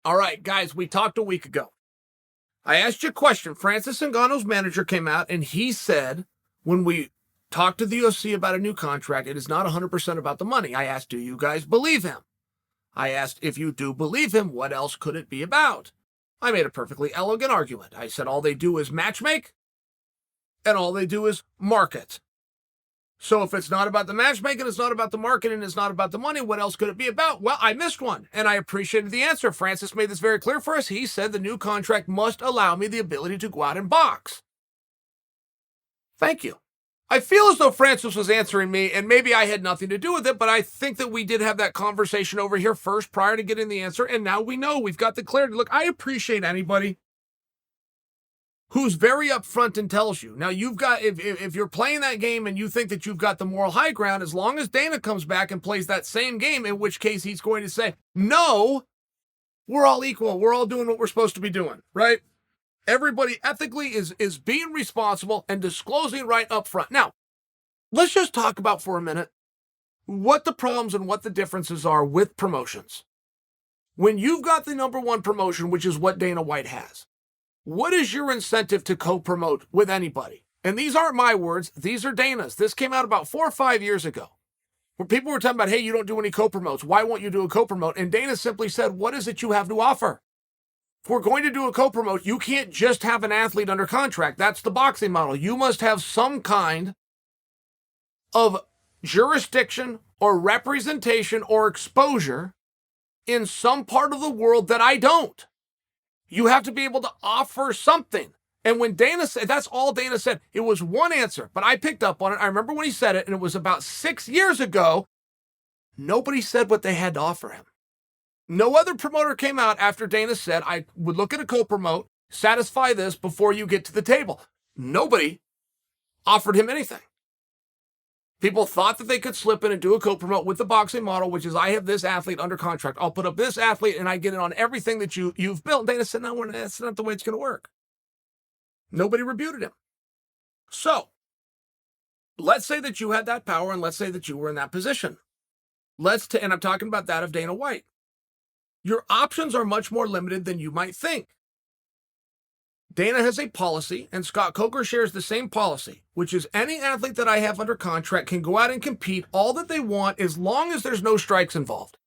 All right, guys, we talked a week ago. I asked you a question. Francis Ngannou's manager came out and he said, when we talked to the UFC about a new contract, it is not 100% about the money. I asked, do you guys believe him? I asked, if you do believe him, what else could it be about? I made a perfectly elegant argument. I said all they do is matchmake and all they do is market. So if it's not about the matchmaking, it's not about the marketing, it's not about the money, what else could it be about? Well, I missed one, and I appreciated the answer. Francis made this very clear for us. He said the new contract must allow me the ability to go out and box. Thank you. I feel as though Francis was answering me, and maybe I had nothing to do with it, but I think that we did have that conversation over here first prior to getting the answer, and now we know. We've got the clarity. Look, I appreciate anybody who's very upfront and tells you. Now, you've got, if you're playing that game and you think that you've got the moral high ground, as long as Dana comes back and plays that same game, in which case he's going to say, no, we're all equal. We're all doing what we're supposed to be doing, right? Everybody ethically is being responsible and disclosing right up front. Now, let's just talk about for a minute what the problems and what the differences are with promotions. When you've got the number one promotion, which is what Dana White has, what is your incentive to co-promote with anybody? And these aren't my words. These are Dana's. This came out about 4 or 5 years ago, where people were talking about, hey, you don't do any co-promotes. Why won't you do a co-promote? And Dana simply said, what is it you have to offer? If we're going to do a co-promote, you can't just have an athlete under contract. That's the boxing model. You must have some kind of jurisdiction or representation or exposure in some part of the world that I don't. You have to be able to offer something. And when Dana said, that's all Dana said. It was one answer, but I picked up on it. I remember when he said it, and it was about 6 years ago. Nobody said what they had to offer him. No other promoter came out after Dana said, I would look at a co-promote, satisfy this before you get to the table. Nobody offered him anything. People thought that they could slip in and do a co-promote with the boxing model, which is I have this athlete under contract. I'll put up this athlete and I get it on everything that you've built. Dana said, no, that's not the way it's going to work. Nobody rebuted him. So let's say that you had that power and let's say that you were in that position. And I'm talking about that of Dana White. Your options are much more limited than you might think. Dana has a policy, and Scott Coker shares the same policy, which is any athlete that I have under contract can go out and compete all that they want as long as there's no strikes involved.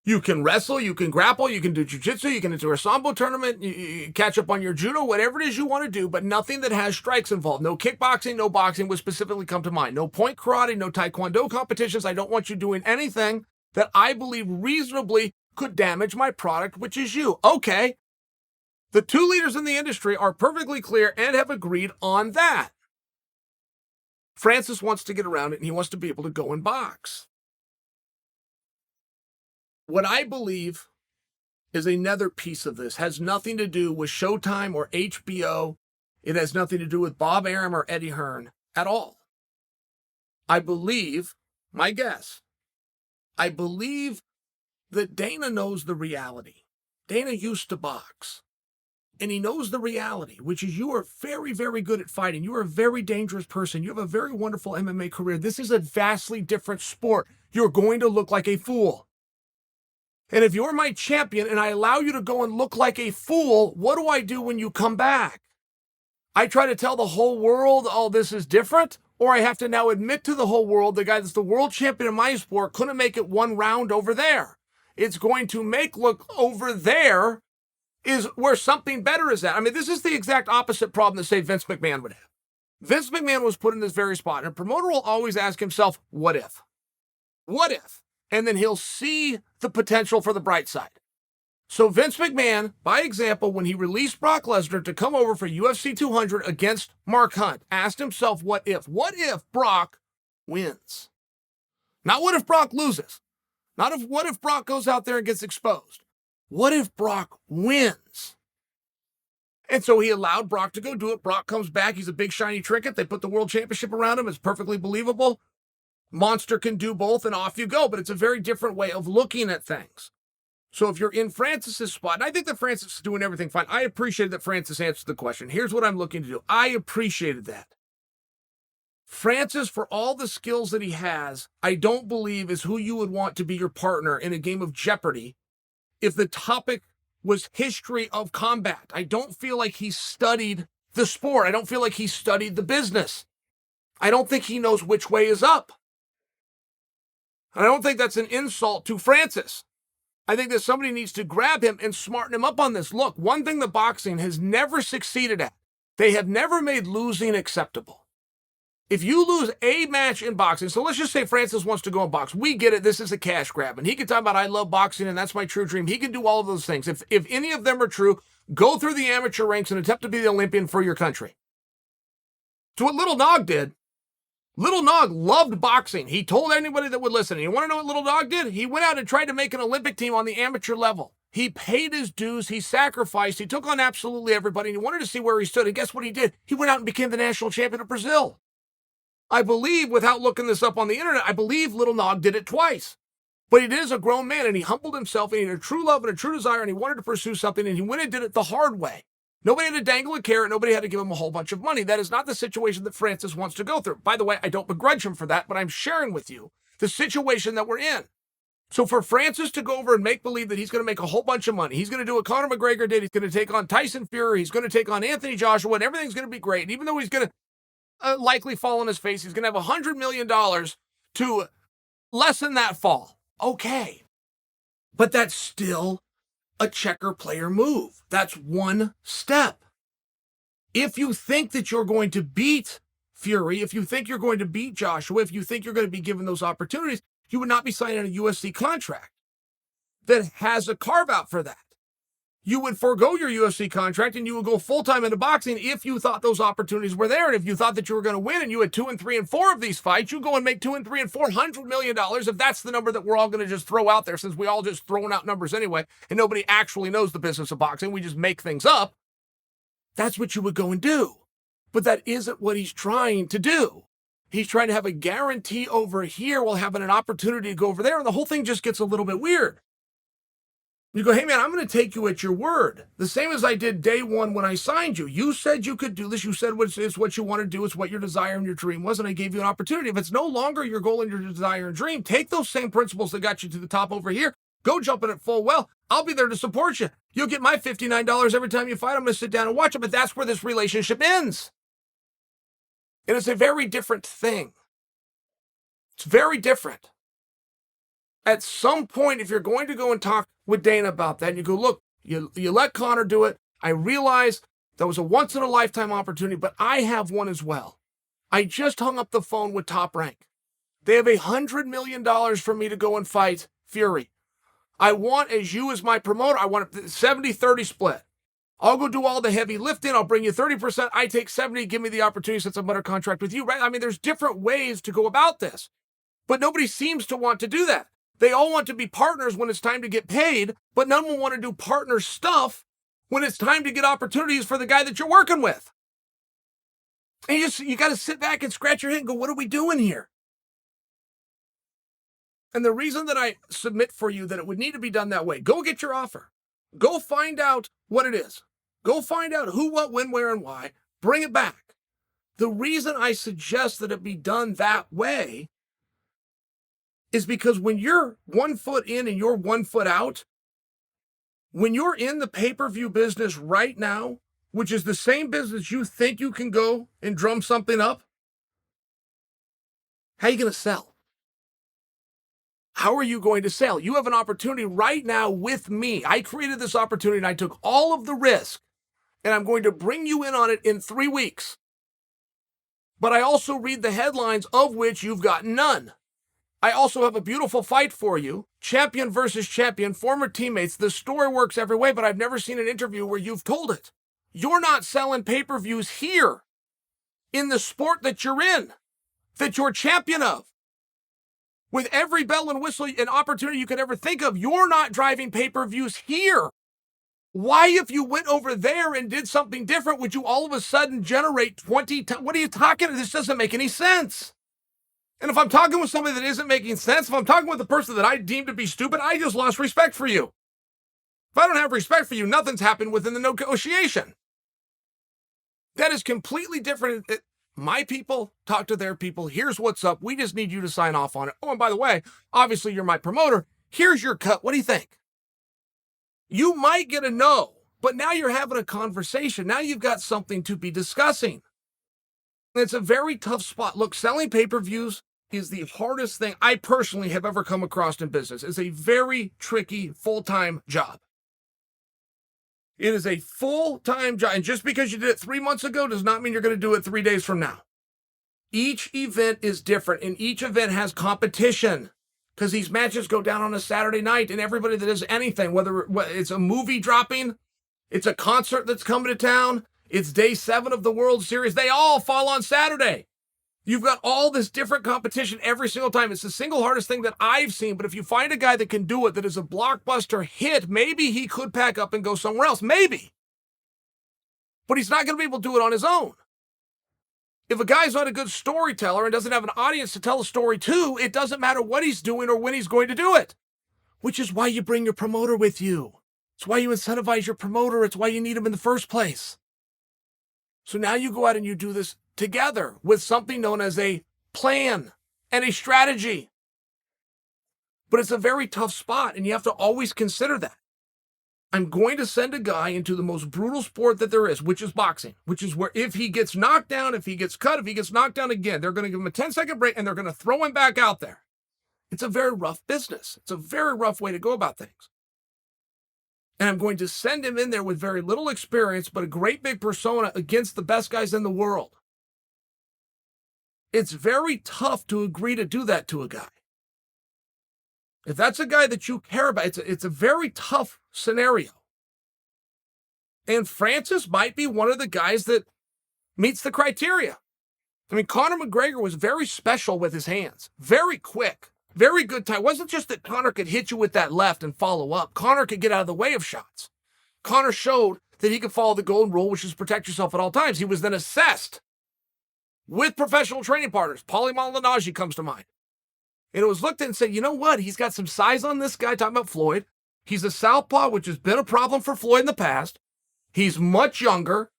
You can wrestle, you can grapple, you can do jiu-jitsu, you can enter a sambo tournament, you catch up on your judo, whatever it is you want to do, but nothing that has strikes involved. No kickboxing, no boxing would specifically come to mind. No point karate, no taekwondo competitions. I don't want you doing anything that I believe reasonably could damage my product, which is you. Okay. The two leaders in the industry are perfectly clear and have agreed on that. Francis wants to get around it, and he wants to be able to go and box. What I believe is another piece of this has nothing to do with Showtime or HBO. It has nothing to do with Bob Arum or Eddie Hearn at all. I believe, my guess, I believe that Dana knows the reality. Dana used to box. And he knows the reality, which is you are very, very good at fighting. You are a very dangerous person. You have a very wonderful MMA career. This is a vastly different sport. You're going to look like a fool. And if you're my champion and I allow you to go and look like a fool, what do I do when you come back? I try to tell the whole world, oh, this is different? Or I have to now admit to the whole world, the guy that's the world champion in my sport couldn't make it one round over there. It's going to make look over there is where something better is at. I mean, this is the exact opposite problem that, say, Vince McMahon would have. Vince McMahon was put in this very spot, and a promoter will always ask himself, what if? What if? And then he'll see the potential for the bright side. So Vince McMahon, by example, when he released Brock Lesnar to come over for UFC 200 against Mark Hunt, asked himself, what if? What if Brock wins? Not what if Brock loses. What if Brock goes out there and gets exposed. What if Brock wins? And so he allowed Brock to go do it. Brock comes back. He's a big shiny trinket. They put the world championship around him. It's perfectly believable. Monster can do both and off you go. But it's a very different way of looking at things. So if you're in Francis's spot, and I think that Francis is doing everything fine. I appreciate that Francis answered the question. Here's what I'm looking to do. I appreciated that. Francis, for all the skills that he has, I don't believe is who you would want to be your partner in a game of Jeopardy if the topic was history of combat. I don't feel like he studied the sport. I don't feel like he studied the business. I don't think he knows which way is up. And I don't think that's an insult to Francis. I think that somebody needs to grab him and smarten him up on this. Look, one thing that boxing has never succeeded at, they have never made losing acceptable. If you lose a match in boxing, so let's just say Francis wants to go and box. We get it. This is a cash grab. And he can talk about, I love boxing and that's my true dream. He can do all of those things. If any of them are true, go through the amateur ranks and attempt to be the Olympian for your country. It's what Little Nog did. Little Nog loved boxing. He told anybody that would listen. And you want to know what Little Nog did? He went out and tried to make an Olympic team on the amateur level. He paid his dues. He sacrificed. He took on absolutely everybody. And he wanted to see where he stood. And guess what he did? He went out and became the national champion of Brazil. I believe, without looking this up on the internet, I believe Little Nog did it twice. But he is a grown man, and he humbled himself, and he had a true love and a true desire, and he wanted to pursue something, and he went and did it the hard way. Nobody had to dangle a carrot. Nobody had to give him a whole bunch of money. That is not the situation that Francis wants to go through. By the way, I don't begrudge him for that, but I'm sharing with you the situation that we're in. So for Francis to go over and make believe that he's going to make a whole bunch of money, he's going to do what Conor McGregor did. He's going to take on Tyson Fury. He's going to take on Anthony Joshua, and everything's going to be great. And even though he's going to likely fall on his face, he's going to have $100 million to lessen that fall. Okay. But that's still a checker player move. That's one step. If you think that you're going to beat Fury, if you think you're going to beat Joshua, if you think you're going to be given those opportunities, you would not be signing a UFC contract that has a carve-out for that. You would forego your UFC contract and you would go full-time into boxing if you thought those opportunities were there. And if you thought that you were going to win and you had 2 and 3 and 4 of these fights, you go and make 2 and 3 and $400 million if that's the number that we're all going to just throw out there, since we all just throwing out numbers anyway and nobody actually knows the business of boxing. We just make things up. That's what you would go and do. But that isn't what he's trying to do. He's trying to have a guarantee over here while having an opportunity to go over there. And the whole thing just gets a little bit weird. You go, hey, man, I'm going to take you at your word. The same as I did day one when I signed you. You said you could do this. You said it's what you want to do. It's what your desire and your dream was, and I gave you an opportunity. If it's no longer your goal and your desire and dream, take those same principles that got you to the top over here. Go jump in it full well. I'll be there to support you. You'll get my $59 every time you fight. I'm going to sit down and watch it, but that's where this relationship ends. And it's a very different thing. It's very different. At some point, if you're going to go and talk with Dana about that, and you go, look, you let Conor do it. I realize that was a once-in-a-lifetime opportunity, but I have one as well. I just hung up the phone with Top Rank. They have $100 million for me to go and fight Fury. I want, as you as my promoter, I want a 70-30 split. I'll go do all the heavy lifting. I'll bring you 30%. I take 70. Give me the opportunity since I'm under contract with you, right? I mean, there's different ways to go about this, but nobody seems to want to do that. They all want to be partners when it's time to get paid, but none will want to do partner stuff when it's time to get opportunities for the guy that you're working with. And you got to sit back and scratch your head and go, what are we doing here? And the reason that I submit for you that it would need to be done that way, go get your offer. Go find out what it is. Go find out who, what, when, where, and why. Bring it back. The reason I suggest that it be done that way is because when you're 1 foot in and you're 1 foot out, when you're in the pay-per-view business right now, which is the same business you think you can go and drum something up, how are you going to sell? How are you going to sell? You have an opportunity right now with me. I created this opportunity and I took all of the risk, and I'm going to bring you in on it in 3 weeks. But I also read the headlines, of which you've got none. I also have a beautiful fight for you. Champion versus champion, former teammates. The story works every way, but I've never seen an interview where you've told it. You're not selling pay-per-views here in the sport that you're in, that you're champion of. With every bell and whistle and opportunity you could ever think of, you're not driving pay-per-views here. Why, if you went over there and did something different, would you all of a sudden generate 20? What are you talking? This doesn't make any sense. And if I'm talking with somebody that isn't making sense, if I'm talking with a person that I deem to be stupid, I just lost respect for you. If I don't have respect for you, nothing's happened within the negotiation. That is completely different. My people talk to their people. Here's what's up. We just need you to sign off on it. Oh, and by the way, obviously you're my promoter. Here's your cut. What do you think? You might get a no, but now you're having a conversation. Now you've got something to be discussing. It's a very tough spot. Look, selling pay-per-views is the hardest thing I personally have ever come across in business. It's a very tricky full-time job. It is a full-time job. And just because you did it 3 months ago does not mean you're going to do it 3 days from now. Each event is different, and each event has competition because these matches go down on a Saturday night, and everybody that does anything, whether it's a movie dropping, it's a concert that's coming to town, it's day 7 of the World Series, they all fall on Saturday. You've got all this different competition every single time. It's the single hardest thing that I've seen, but if you find a guy that can do it, that is a blockbuster hit, maybe he could pack up and go somewhere else. Maybe. But he's not going to be able to do it on his own. If a guy's not a good storyteller and doesn't have an audience to tell a story to, it doesn't matter what he's doing or when he's going to do it. Which is why you bring your promoter with you. It's why you incentivize your promoter. It's why you need him in the first place. So now you go out and you do this together with something known as a plan and a strategy. But it's a very tough spot, and you have to always consider that. I'm going to send a guy into the most brutal sport that there is, which is boxing, which is where if he gets knocked down, if he gets cut, if he gets knocked down again, they're going to give him a 10-second break, and they're going to throw him back out there. It's a very rough business. It's a very rough way to go about things. And I'm going to send him in there with very little experience, but a great big persona against the best guys in the world. It's very tough to agree to do that to a guy. If that's a guy that you care about, it's a very tough scenario. And Francis might be one of the guys that meets the criteria. I mean, Conor McGregor was very special with his hands. Very quick. Very good time. It wasn't just that Conor could hit you with that left and follow up. Conor could get out of the way of shots. Conor showed that he could follow the golden rule, which is protect yourself at all times. He was then assessed with professional training partners. Paulie Malignaggi comes to mind. And it was looked at and said, you know what? He's got some size on this guy, talking about Floyd. He's a southpaw, which has been a problem for Floyd in the past. He's much younger.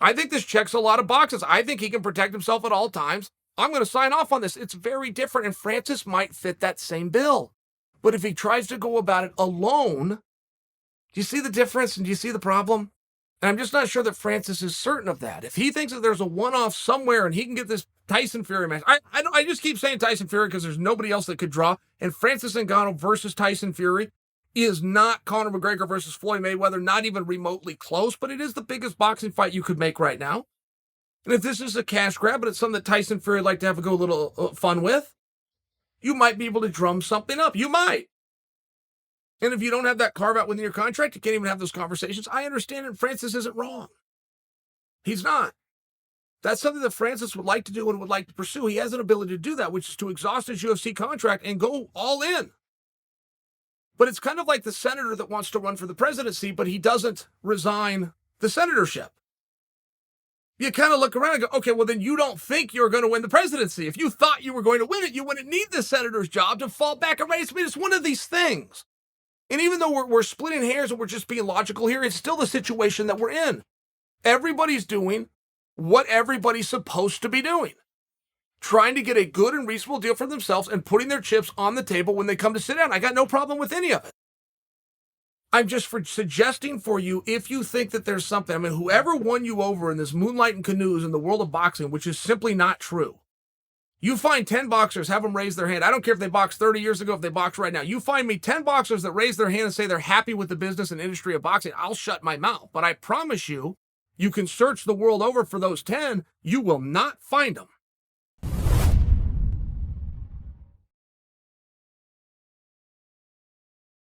I think this checks a lot of boxes. I think he can protect himself at all times. I'm going to sign off on this. It's very different, and Francis might fit that same bill. But if he tries to go about it alone, do you see the difference and do you see the problem? And I'm just not sure that Francis is certain of that. If he thinks that there's a one-off somewhere and he can get this Tyson Fury match, I just keep saying Tyson Fury because there's nobody else that could draw. And Francis Ngannou versus Tyson Fury is not Conor McGregor versus Floyd Mayweather, not even remotely close, but it is the biggest boxing fight you could make right now. And if this is a cash grab, but it's something that Tyson Fury would like to have a go a little fun with, you might be able to drum something up. You might. And if you don't have that carve-out within your contract, you can't even have those conversations. I understand it. Francis isn't wrong. He's not. That's something that Francis would like to do and would like to pursue. He has an ability to do that, which is to exhaust his UFC contract and go all in. But it's kind of like the senator that wants to run for the presidency, but he doesn't resign the senatorship. You kind of look around and go, okay, well, then you don't think you're going to win the presidency. If you thought you were going to win it, you wouldn't need the senator's job to fall back and race. I mean, it's one of these things. And even though we're splitting hairs and we're just being logical here, it's still the situation that we're in. Everybody's doing what everybody's supposed to be doing. Trying to get a good and reasonable deal for themselves and putting their chips on the table when they come to sit down. I got no problem with any of it. I'm just suggesting for you, if you think that there's something, I mean, whoever won you over in this moonlight and canoes in the world of boxing, which is simply not true. You find 10 boxers, have them raise their hand. I don't care if they boxed 30 years ago, if they box right now. You find me 10 boxers that raise their hand and say they're happy with the business and industry of boxing, I'll shut my mouth. But I promise you, you can search the world over for those 10, you will not find them.